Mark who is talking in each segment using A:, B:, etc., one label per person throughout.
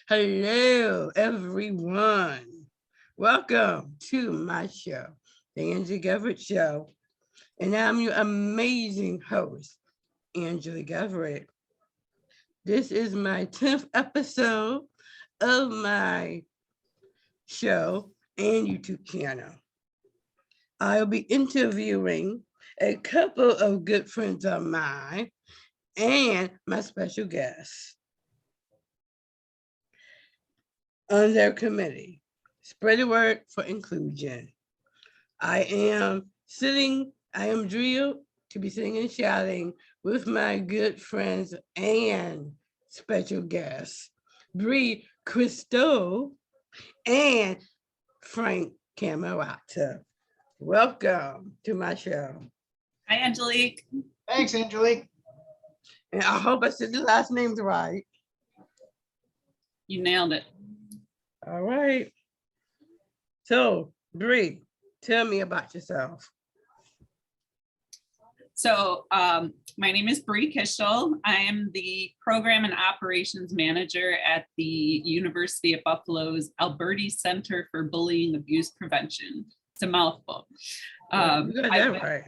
A: Hello, everyone. Welcome to my show, The Engelic Show. And I'm your amazing host, Angela Everett. This is my 10th episode of my show and YouTube channel. I'll be interviewing a couple of good friends of mine and my special guests on their committee. Spread the word for inclusion. I am drilled to be singing and shouting with my good friends and special guests, Brie Christo and Frank Cammarata. Welcome to my show.
B: Hi, Engelic.
C: Thanks, Engelic.
A: And I hope I said the last names right.
B: You nailed it.
A: All right. So, Brie, tell me about yourself.
B: So my name is Brie Kishel. I am the Program and Operations Manager at the University of Buffalo's Alberti Center for Bullying Abuse Prevention. It's a mouthful.
A: You got that right.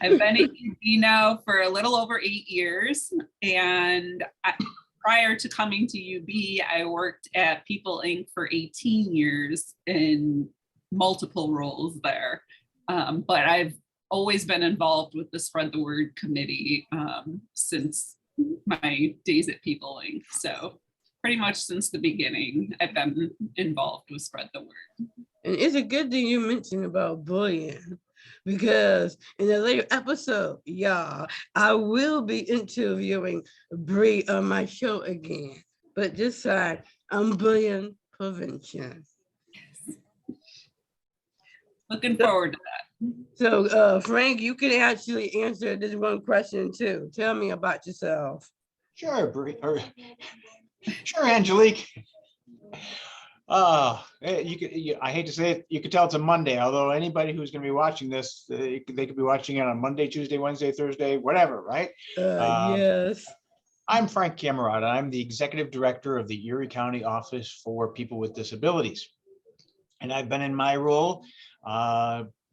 B: I've been at UB now for a little over 8 years. And prior to coming to UB, I worked at People Inc. for 18 years in multiple roles there. But I've always been involved with the Spread the Word committee since my days at People Inc. So pretty much since the beginning, I've been involved with Spread the Word.
A: And it's a good thing you mentioned about bullying, because in a later episode, y'all, I will be interviewing Brie on my show again. But this time, I'm bullying prevention.
B: Yes. Looking forward to that.
A: So, Frank, you can actually answer this one question too. Tell me about yourself.
C: Sure, Brie. Sure, Engelic. I hate to say it, you could tell it's a Monday, although anybody who's going to be watching this, they could be watching it on Monday, Tuesday, Wednesday, Thursday, whatever, right?
A: Yes.
C: I'm Frank Cammarata. I'm the Executive Director of the Erie County Office for People with Disabilities. And I've been in my role,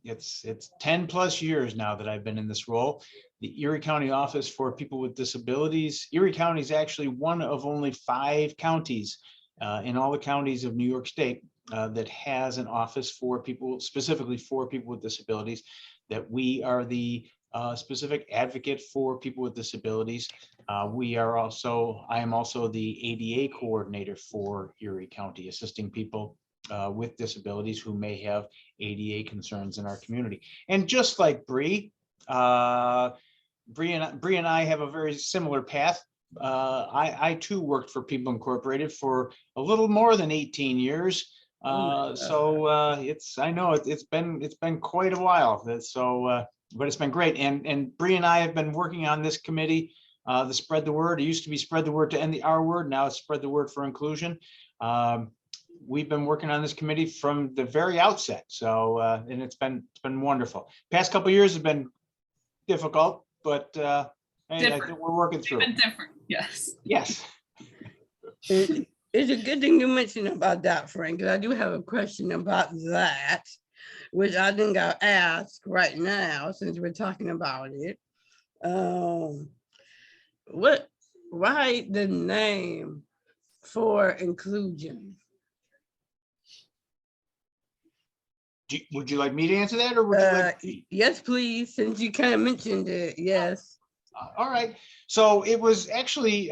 C: it's 10 plus years now that I've been in this role. The Erie County Office for People with Disabilities. Erie County is actually one of only 5 counties in all the counties of New York State that has an office for people, specifically for people with disabilities, that we are the specific advocate for people with disabilities. I am also the ADA coordinator for Erie County, assisting people with disabilities who may have ADA concerns in our community. And just like Brie and I have a very similar path. I too worked for People Incorporated for a little more than 18 years. I know it's been quite a while. But it's been great. And Brie and I have been working on this committee, the Spread the Word. It used to be Spread the Word to End the R Word. Now it's Spread the Word for Inclusion. We've been working on this committee from the very outset. So, and it's been wonderful. Past couple of years have been difficult, but I think we're working through.
B: It's been different, yes.
C: Yes.
A: It's a good thing you mentioned about that, Frank, because I do have a question about that, which I think I'll ask right now since we're talking about it. Why the name for inclusion?
C: Would you like me to answer that, or would you like?
A: Yes, please, since you kind of mentioned it. Yes.
C: All right. So it was actually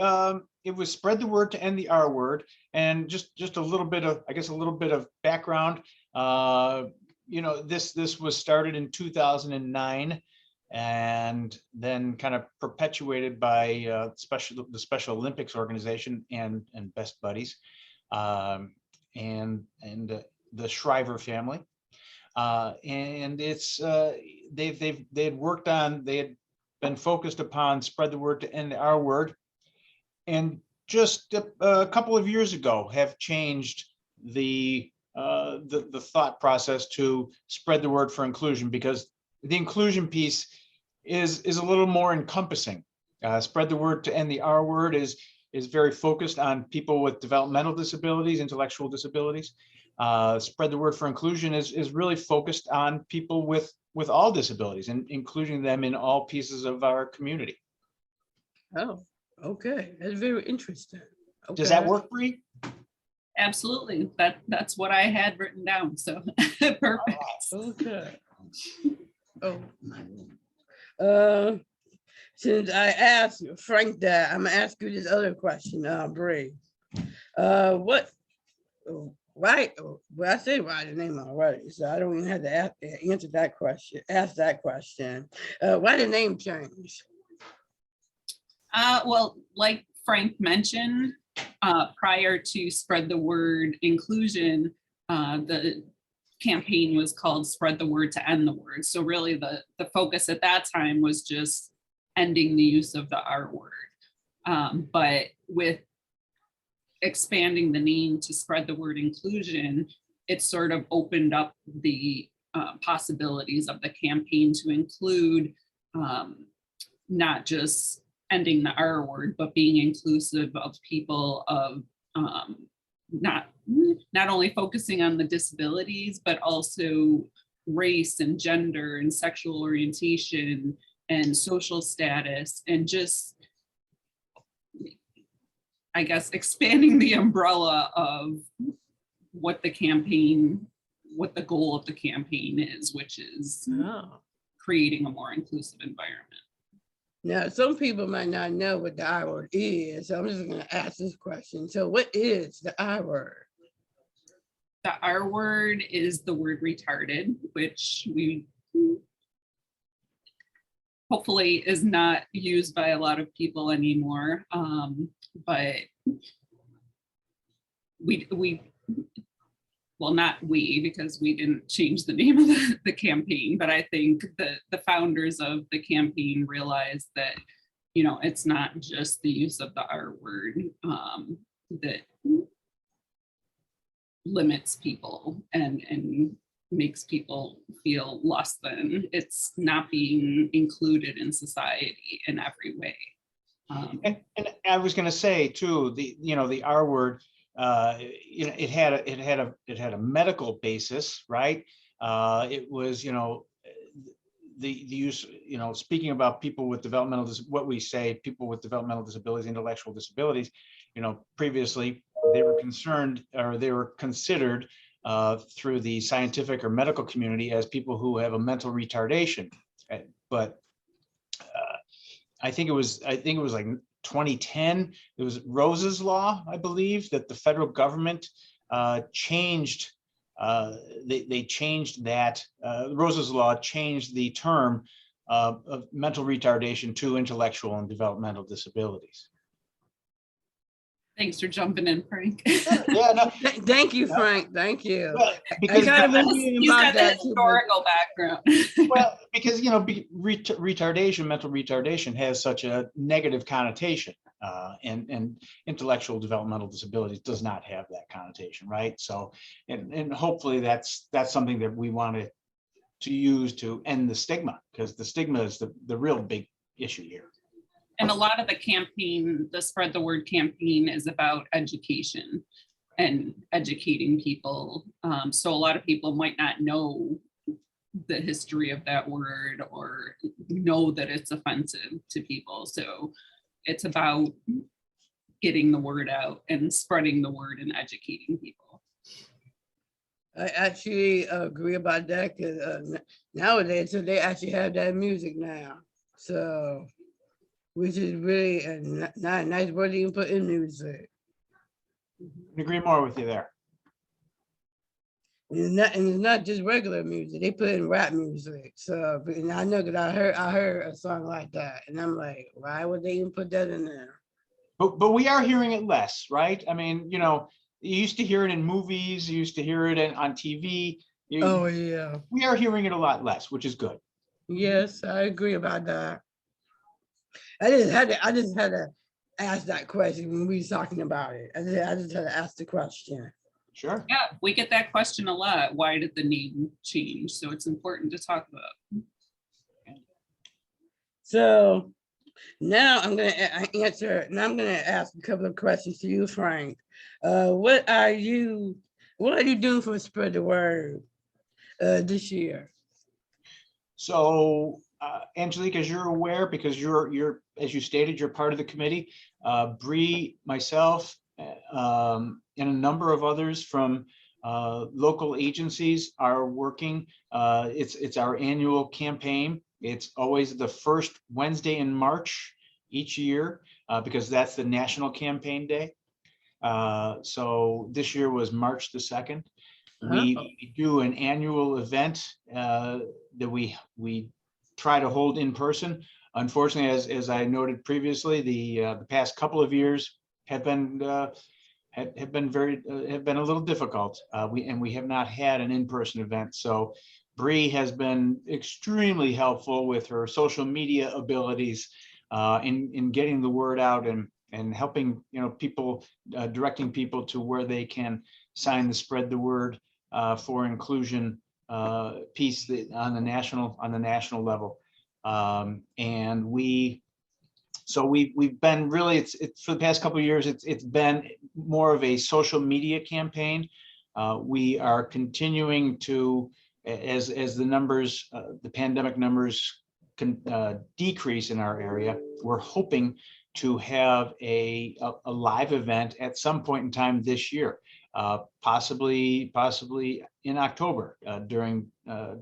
C: it was Spread the Word to End the R Word, and just a little bit of background. This was started in 2009, and then kind of perpetuated by the Special Olympics organization and Best Buddies, and the Shriver family. And it's they had been focused upon Spread the Word to End our Word, and just a couple of years ago have changed the thought process to Spread the Word for Inclusion, because the inclusion piece is a little more encompassing. Spread the Word to End the R Word is is very focused on people with developmental disabilities, intellectual disabilities. Spread the Word for Inclusion is really focused on people with all disabilities and including them in all pieces of our community.
A: Oh, okay. That's very interesting. Okay.
C: Does that work, Brie?
B: Absolutely. That's what I had written down. So perfect.
A: Okay. Oh. Since I asked Frank that, I'm gonna ask you this other question, Brie. Why? Well, I say why the name already, so I don't even have to answer that question. Ask that question. Why the name change?
B: Well, like Frank mentioned, prior to Spread the Word Inclusion, the campaign was called Spread the Word to End the Word. So really the focus at that time was just ending the use of the R word. But with expanding the name to Spread the Word Inclusion, it sort of opened up the possibilities of the campaign to include not just ending the R word, but being inclusive of people of not only focusing on the disabilities, but also race and gender and sexual orientation and social status, and just, I guess, expanding the umbrella of what the goal of the campaign is, which is creating a more inclusive environment.
A: Now, some people might not know what the I word is, so I'm just going to ask this question. So what is the I word?
B: The R word is the word retarded, which we hopefully is not used by a lot of people anymore. But well, not we, because we didn't change the name of the campaign, but I think the founders of the campaign realized that, it's not just the use of the R word that limits people and makes people feel less than. It's not being included in society in every way.
C: And I was going to say too, the R word, it had a medical basis, right? It was, the use, speaking about people with what we say, people with developmental disabilities, intellectual disabilities, previously they were concerned, or they were considered through the scientific or medical community as people who have a mental retardation. But I think it was like 2010. It was Rose's Law, I believe, that the federal government changed. They changed that. Rose's Law changed the term of mental retardation to intellectual and developmental disabilities.
B: Thanks for jumping in, Frank.
C: Yeah, no.
A: Thank you, Frank. Thank you.
C: Well, because
A: I got a movie
B: He's
A: about
B: got the
A: that too,
B: historical background.
C: well, because retardation, mental retardation has such a negative connotation, and intellectual developmental disabilities does not have that connotation, right? So, and hopefully that's something that we wanted to use to end the stigma, because the stigma is the real big issue here.
B: And a lot of the campaign, the Spread the Word campaign, is about education and educating people. So a lot of people might not know the history of that word or know that it's offensive to people. So it's about getting the word out and spreading the word and educating people.
A: I actually agree about that, because nowadays, so they actually have that music now. So, which is really a nice word you can put in music.
C: I agree more with you there.
A: And it's not just regular music. They put in rap music. So, and I know, because I heard a song like that, and I'm like, why would they even put that in there?
C: But we are hearing it less, right? I mean, you used to hear it in movies, you used to hear it on TV.
A: Oh yeah.
C: We are hearing it a lot less, which is good.
A: Yes, I agree about that. I just had to ask that question when we was talking about it. I just had to ask the question.
C: Sure.
B: Yeah, we get that question a lot. Why did the name change? So it's important to talk about.
A: So Now I'm going to answer, and I'm going to ask a couple of questions to you, Frank. What are you doing for spread the word this year?
C: So, Angelique, as you're aware, because you're, as you stated, you're part of the committee, Brie, myself, and a number of others from local agencies are working. It's our annual campaign. It's always the first Wednesday in March each year, because that's the National Campaign Day. So this year was March the 2nd. We do an annual event that we try to hold in person. Unfortunately, as I noted previously, the past couple of years have been have been a little difficult. We have not had an in-person event. So Brie has been extremely helpful with her social media abilities in getting the word out and helping, people, directing people to where they can sign the spread the word for inclusion piece on the national level. And we've been really, it's for the past couple of years, it's been more of a social media campaign. We are continuing to, as the numbers, the pandemic numbers can decrease in our area, we're hoping to have a live event at some point in time this year, possibly in October during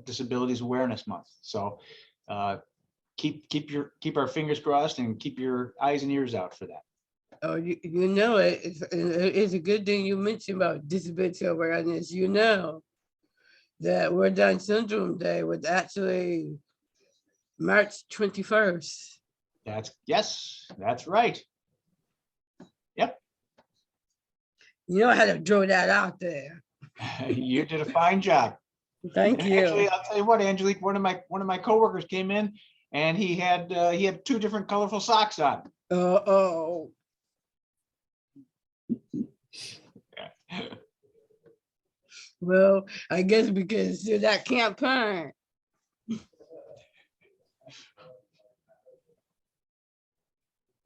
C: Disabilities Awareness Month. So keep our fingers crossed and keep your eyes and ears out for that.
A: Oh, it's a good thing you mentioned about disability awareness. You know that We're Down Syndrome Day was actually March 21st.
C: That's right. Yep.
A: You know how to throw that out there.
C: You did a fine job.
A: Thank you.
C: Actually, I'll tell you what, Angelique, one of my coworkers came in and he had 2 different colorful socks on.
A: Oh. Well, I guess because of that campaign.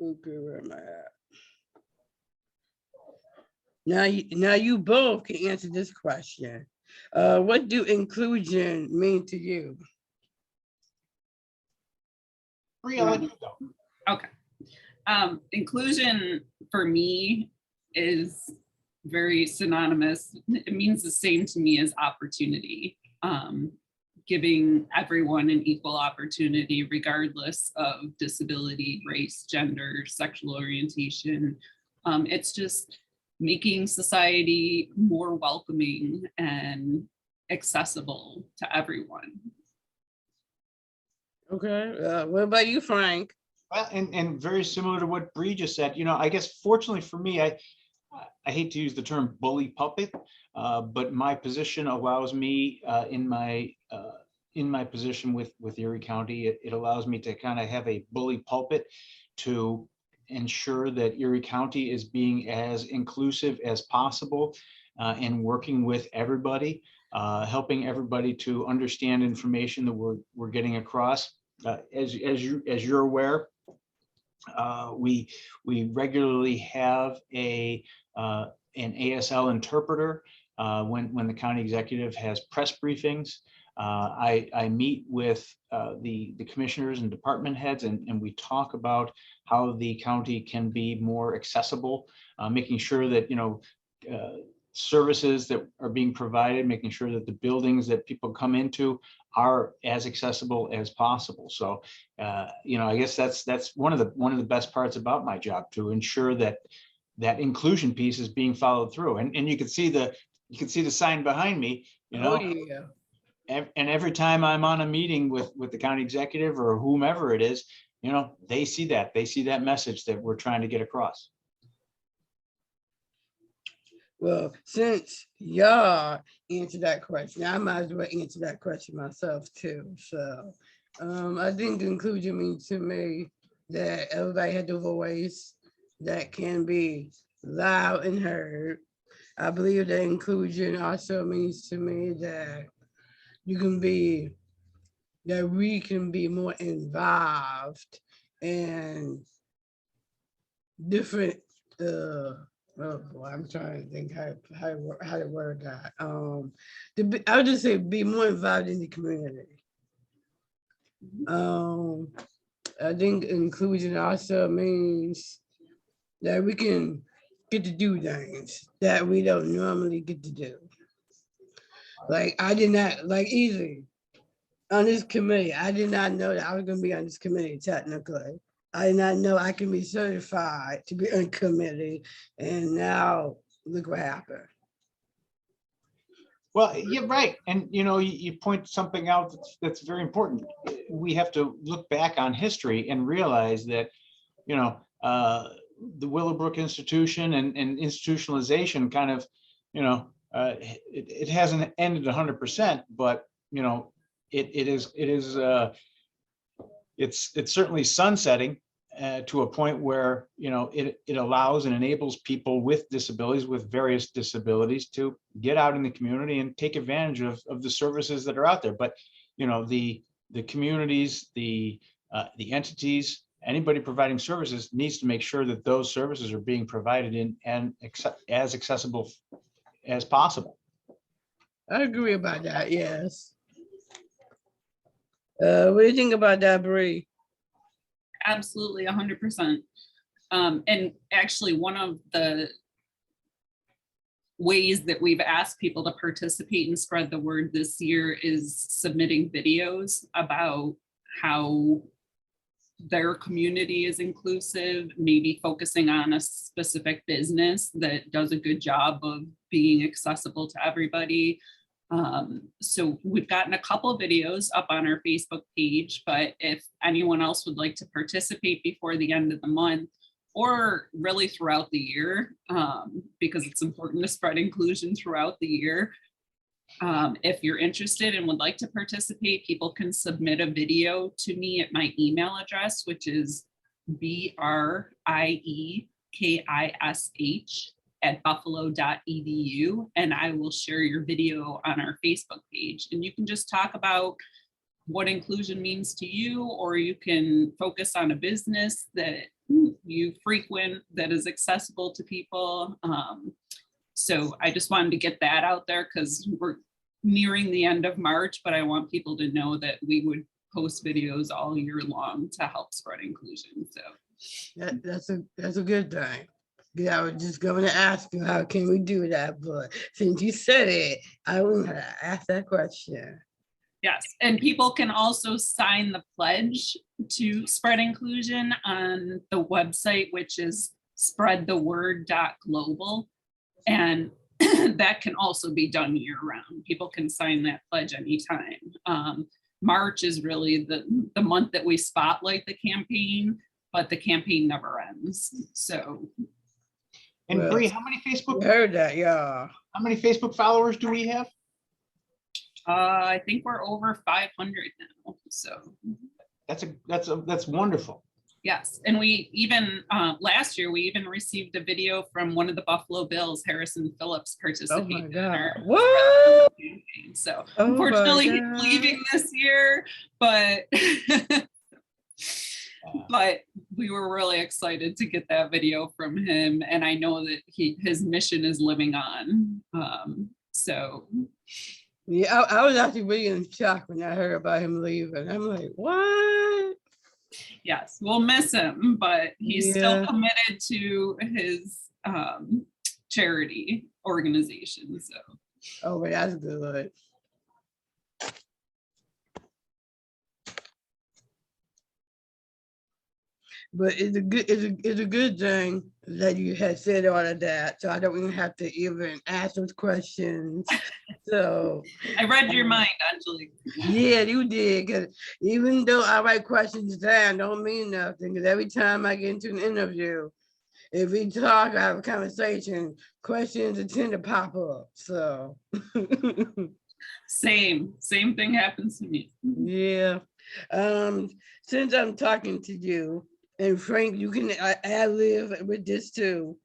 A: Okay, where am I at? Now you both can answer this question. What do inclusion mean to you?
C: Brie, I'll let you go.
B: Okay. Inclusion for me is very synonymous. It means the same to me as opportunity. Giving everyone an equal opportunity, regardless of disability, race, gender, sexual orientation. It's just making society more welcoming and accessible to everyone.
A: Okay, what about you, Frank?
C: Well, and very similar to what Brie just said, I guess fortunately for me, I hate to use the term bully puppet, but my position allows me in my position with Erie County, it allows me to kind of have a bully pulpit to ensure that Erie County is being as inclusive as possible and working with everybody, helping everybody to understand information that we're getting across. As you're aware, we regularly have an ASL interpreter when the county executive has press briefings. I meet with the commissioners and department heads, and we talk about how the county can be more accessible, making sure that services that are being provided, making sure that the buildings that people come into are as accessible as possible. So, I guess that's one of the best parts about my job, to ensure that inclusion piece is being followed through. And you can see the sign behind me.
A: Oh, yeah.
C: And every time I'm on a meeting with the county executive or whomever it is, they see that message that we're trying to get across.
A: Well, since y'all answered that question, I might as well answer that question myself too. So I think inclusion means to me that everybody has a voice that can be loud and heard. I believe that inclusion also means to me that we can be more involved and different, oh boy, I'm trying to think how to word that. I would just say be more involved in the community. I think inclusion also means that we can get to do things that we don't normally get to do. Like I did not, like easy on this committee, I did not know that I was gonna be on this committee technically. I did not know I can be certified to be on committee, and now look what happened.
C: Well, you're right. And, you point something out that's very important. We have to look back on history and realize that, the Willowbrook institution and institutionalization kind of, it hasn't ended 100%, but, it's certainly sunsetting to a point where, it allows and enables people with disabilities, with various disabilities, to get out in the community and take advantage of the services that are out there. But, the communities, the entities, anybody providing services needs to make sure that those services are being provided in and as accessible as possible.
A: I agree about that, yes. What do you think about that, Brie?
B: Absolutely, 100%. And actually, one of the ways that we've asked people to participate and spread the word this year is submitting videos about how their community is inclusive, maybe focusing on a specific business that does a good job of being accessible to everybody. So we've gotten a couple of videos up on our Facebook page, but if anyone else would like to participate before the end of the month, or really throughout the year, because it's important to spread inclusion throughout the year. If you're interested and would like to participate, people can submit a video to me at my email address, which is briekish@buffalo.edu, and I will share your video on our Facebook page. And you can just talk about what inclusion means to you, or you can focus on a business that you frequent that is accessible to people. So I just wanted to get that out there because we're nearing the end of March, but I want people to know that we would post videos all year long to help spread inclusion. So
A: that's a good thing. Yeah, I was just going to ask you how can we do that, but since you said it, I want to ask that question.
B: yes, and people can also sign the pledge to spread inclusion on the website, which is spreadtheword.global. And that can also be done year round. People can sign that pledge anytime. March is really the month that we spotlight the campaign, but the campaign never ends. So.
C: And Brie, how many Facebook?
A: Heard that, yeah.
C: How many Facebook followers do we have?
B: I think we're over 500 now. So.
C: That's wonderful.
B: Yes, and we even last year we even received a video from one of the Buffalo Bills, Harrison Phillips, participating in our campaign. So unfortunately he's leaving this year, but but we were really excited to get that video from him, and I know that his mission is living on. So.
A: Yeah, I was actually really in shock when I heard about him leaving. I'm like, what?
B: Yes, we'll miss him, but he's still committed to his charity organization. So.
A: Oh, but that's good. But it's a good thing that you had said all of that, so I don't even have to even ask those questions. So
B: I read your mind, Angelic.
A: Yeah, you did. Because even though I write questions down, don't mean nothing. Because every time I get into an interview, if we talk, I have a conversation, questions tend to pop up. So
B: same thing happens to me.
A: Yeah. Since I'm talking to you, and Frank, you can ad-lib with this too.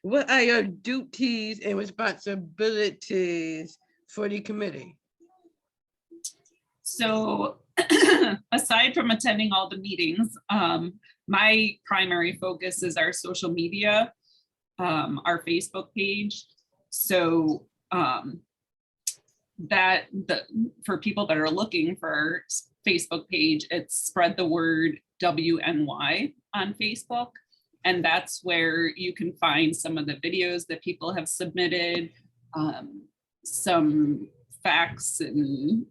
A: What are your duties and responsibilities for the committee?
B: So aside from attending all the meetings, my primary focus is our social media, our Facebook page. So for people that are looking for our Facebook page, it's Spread the Word WNY on Facebook. And that's where you can find some of the videos that people have submitted, some facts and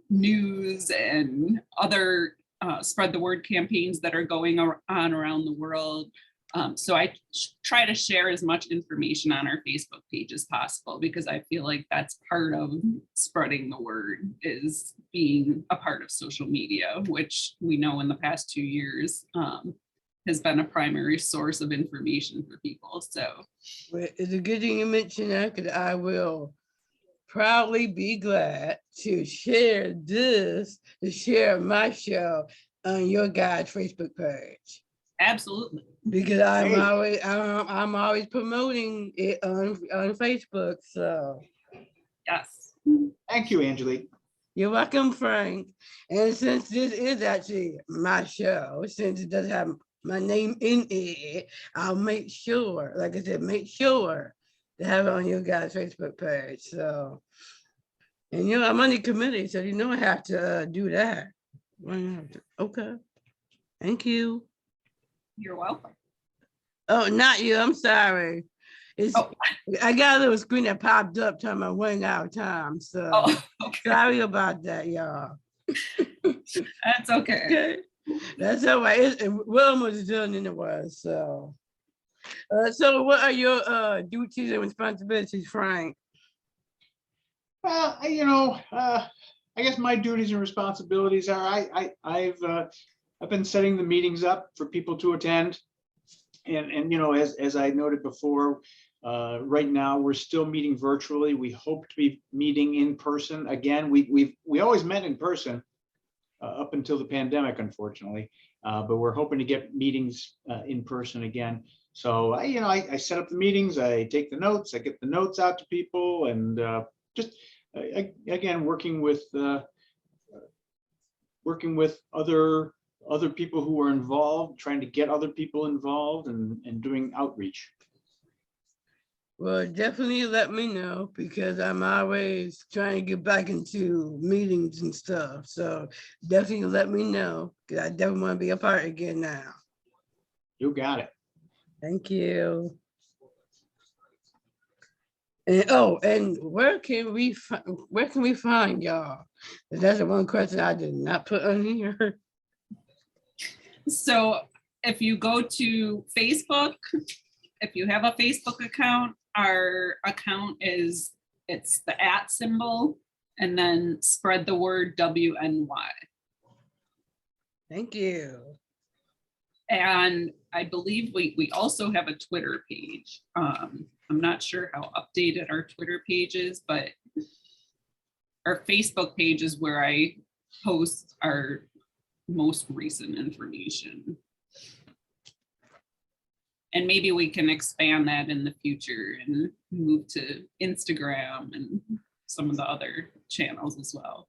B: news and other spread the word campaigns that are going on around the world. So I try to share as much information on our Facebook page as possible, because I feel like that's part of spreading the word, is being a part of social media, which we know in the past 2 years has been a primary source of information for people. So
A: Well, it's a good thing you mentioned that, because I will proudly be glad to share my show on your guys' Facebook page.
B: absolutely.
A: Because I'm
C: Hey.
A: always promoting it on Facebook. So
B: Yes.
C: Thank you, Angelique.
A: you're welcome, Frank. And since this is actually my show, since it does have my name in it, I'll make sure, like I said, make sure to have it on your guys' Facebook page. So, and I'm on the committee, so I have to do that. Okay. Thank you.
B: You're welcome.
A: Oh, not you. I'm sorry. I got a little screen that popped up telling me I'm running out of time. So
B: Okay.
A: sorry about that, y'all.
B: That's okay.
A: Okay. That's all right. We're almost done anyway. So what are your duties and responsibilities, Frank?
C: Well, I guess my duties and responsibilities are I've been setting the meetings up for people to attend, and as I noted before, right now we're still meeting virtually. We hope to be meeting in person again. We always met in person up until the pandemic, unfortunately, but we're hoping to get meetings in person again. So I set up the meetings, I take the notes, I get the notes out to people, and just again working with other people who are involved, trying to get other people involved, and doing outreach.
A: Well, definitely let me know, because I'm always trying to get back into meetings and stuff. So definitely let me know, because I definitely want to be a part again now.
C: You got it.
A: Thank you. And where can we find y'all? That's the one question I did not put on here.
B: So if you go to Facebook, if you have a Facebook account, our account it's the @ symbol and then Spread the Word WNY.
A: Thank you.
B: And I believe we also have a Twitter page. I'm not sure how updated our Twitter page is, but our Facebook page is where I post our most recent information. And maybe we can expand that in the future and move to Instagram and some of the other channels as well.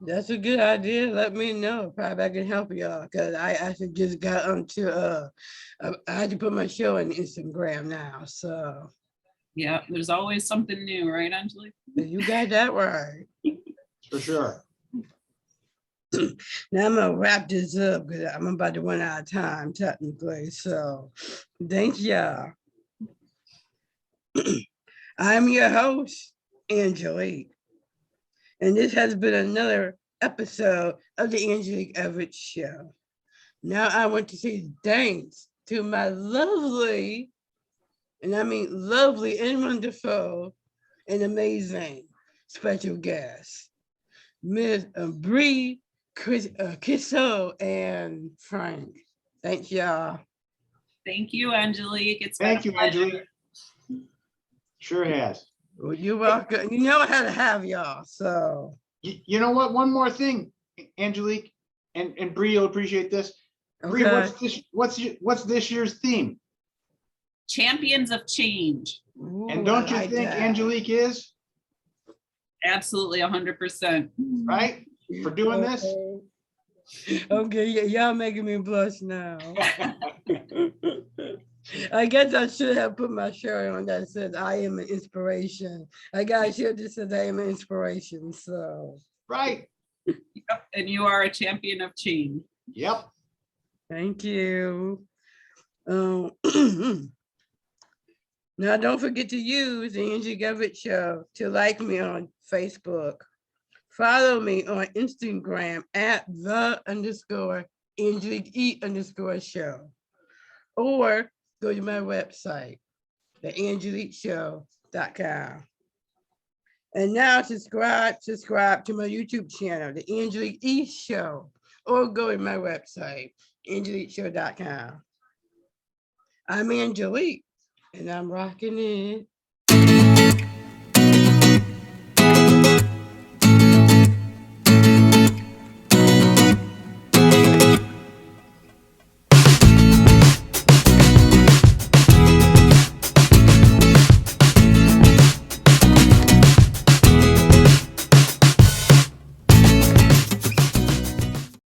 A: That's a good idea. Let me know. Probably I can help y'all, because I actually just got onto I had to put my show on Instagram now. So
B: yeah, there's always something new, right, Angelic?
A: You got that right.
C: For sure.
A: Now I'm gonna wrap this up, because I'm about to run out of time technically. So thank y'all. I'm your host, Angelique. And this has been another episode of the Engelic Everett Show. Now I want to say thanks to my lovely, and I mean lovely and wonderful and amazing special guest, Ms. Brie, Kishel, and Frank. Thanks, y'all.
B: Thank you, Angelique.
C: Thank you, Angelique. Sure has.
A: Well, you're welcome. You know how to have y'all. So
C: you know what? One more thing, Angelique and Brie, you'll appreciate this. Brie,
A: okay.
C: what's this year's theme?
B: Champions of Change.
A: Ooh,
C: and don't you
A: like
C: think
A: that.
C: Angelique is?
B: Absolutely, 100%.
C: Right? For doing this?
A: Okay, y'all making me blush now. I guess I should have put my shirt on that said I am an inspiration. I got a shirt that says I am an inspiration. So
C: Right.
B: Yep, and you are a champion of change.
C: Yep.
A: thank you. Now don't forget to use the Angie Government Show to like me on Facebook. Follow me on Instagram at _Angelique_show. Or go to my website, theangeliqueshow.com. And now subscribe to my YouTube channel, The Engelic East Show, or go to my website, angeliqueshow.com. I'm Angelique, and I'm rocking it.